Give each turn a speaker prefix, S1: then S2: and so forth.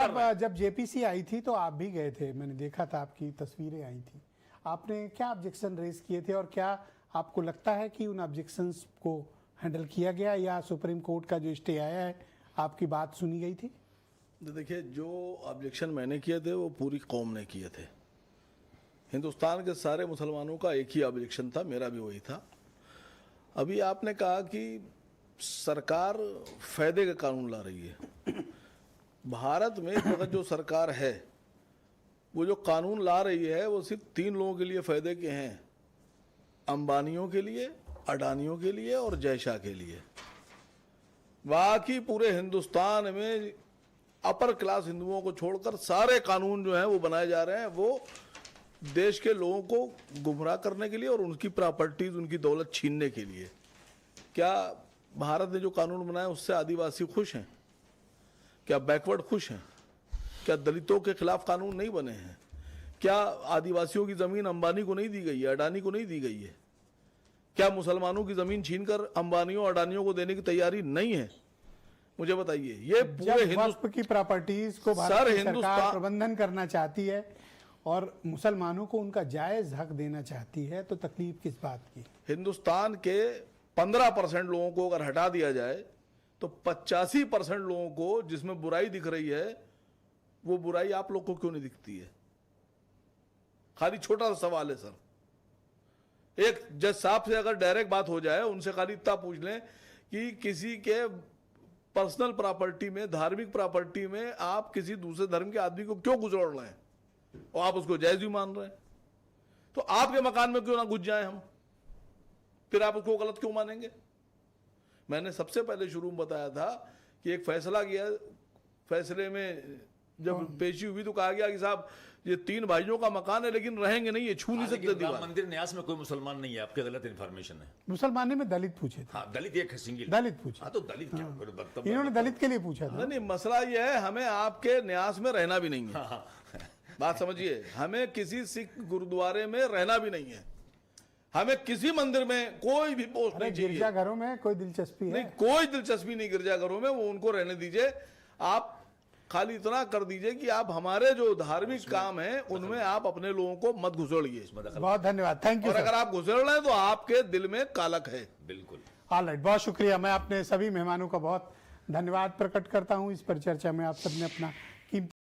S1: अब जब जेपीसी आई थी तो आप भी गए थे, मैंने देखा था, आपकी तस्वीरें आई थी। आपने क्या ऑब्जेक्शन रेज किए थे और क्या आपको लगता है कि उन ऑब्जेक्शंस को हैंडल किया गया या सुप्रीम कोर्ट का जो स्टे आया है आपकी बात सुनी गई थी?
S2: देखिए, जो ऑब्जेक्शन मैंने किए थे वो पूरी कौम ने किए थे। हिंदुस्तान के सारे मुसलमानों का एक ही ऑब्जेक्शन था, मेरा भी वही था। अभी आपने कहा कि सरकार फायदे का कानून ला रही है। भारत में इस वक्त जो सरकार है वो जो कानून ला रही है वो सिर्फ 3 लोगों के लिए फायदे के हैं, अंबानियों के लिए, अडानियों के लिए और जय शाह के लिए। बाकी पूरे हिंदुस्तान में अपर क्लास हिंदुओं को छोड़कर सारे कानून जो हैं वो बनाए जा रहे हैं, वो देश के लोगों को गुमराह करने के लिए और उनकी प्रॉपर्टीज, उनकी दौलत छीनने के लिए। क्या भारत ने जो कानून बनाया उससे आदिवासी खुश हैं? क्या बैकवर्ड खुश हैं? क्या दलितों के खिलाफ कानून नहीं बने हैं? क्या आदिवासियों की जमीन अंबानी को नहीं दी गई है, अडानी को नहीं दी गई है? क्या मुसलमानों की जमीन छीनकर अंबानियों अडानियों को देने की तैयारी नहीं है? मुझे बताइए। ये पूरे
S1: वक्फ की प्रॉपर्टीज को भारत की सरकार प्रबंधन करना चाहती है और मुसलमानों को उनका जायज हक देना चाहती है, तो तकलीफ किस बात की?
S2: हिंदुस्तान के 15% लोगों को अगर हटा दिया जाए तो 85% लोगों को जिसमें बुराई दिख रही है वो बुराई आप लोग को क्यों नहीं दिखती है? खाली छोटा सा सवाल है सर। एक जज साहब से अगर डायरेक्ट बात हो जाए, उनसे खाली इतना पूछ लें कि किसी के पर्सनल प्रॉपर्टी में, धार्मिक प्रॉपर्टी में आप किसी दूसरे धर्म के आदमी को क्यों घुसड़ रहे हैं और आप उसको जायज भी मान रहे हैं? तो आपके मकान में क्यों ना घुस जाए हम? फिर आप उसको गलत क्यों मानेंगे? मैंने सबसे पहले शुरू में बताया था कि एक फैसला किया, फैसले में जब पेशी हुई तो कहा गया कि साहब ये 3 भाइयों का मकान है लेकिन रहेंगे नहीं, ये छू नहीं सकते दीवार।
S3: मंदिर न्यास में कोई मुसलमान नहीं है, आपके गलत इन्फॉर्मेशन है।
S1: मुसलमान में दलित पूछे थे।
S3: हाँ, दलित एक सिंगल
S1: दलित पूछे।
S3: हाँ, तो दलित क्या?
S1: इन्होंने दलित के लिए पूछा था।
S2: नहीं, मसला ये है हमें आपके न्यास में रहना भी नहीं है। बात समझिए, हमें किसी सिख गुरुद्वारे में रहना भी नहीं है, हमें किसी मंदिर में कोई भी पोस्ट नहीं चाहिए।
S1: गिरजाघरों में कोई दिलचस्पी है?
S2: नहीं, कोई दिलचस्पी नहीं गिरजाघरों में, वो उनको रहने दीजिए। आप खाली इतना कर दीजिए कि आप हमारे जो धार्मिक काम है उनमें आप अपने लोगों को मत घुसड़िए।
S1: बहुत धन्यवाद, थैंक यू।
S2: और अगर आप घुसड़ रहे हैं तो आपके दिल में कालक है।
S3: बिल्कुल।
S1: ऑलराइट, बहुत शुक्रिया। मैं अपने सभी मेहमानों का बहुत धन्यवाद प्रकट करता हूं। इस पर चर्चा में आप सबने अपना कीमती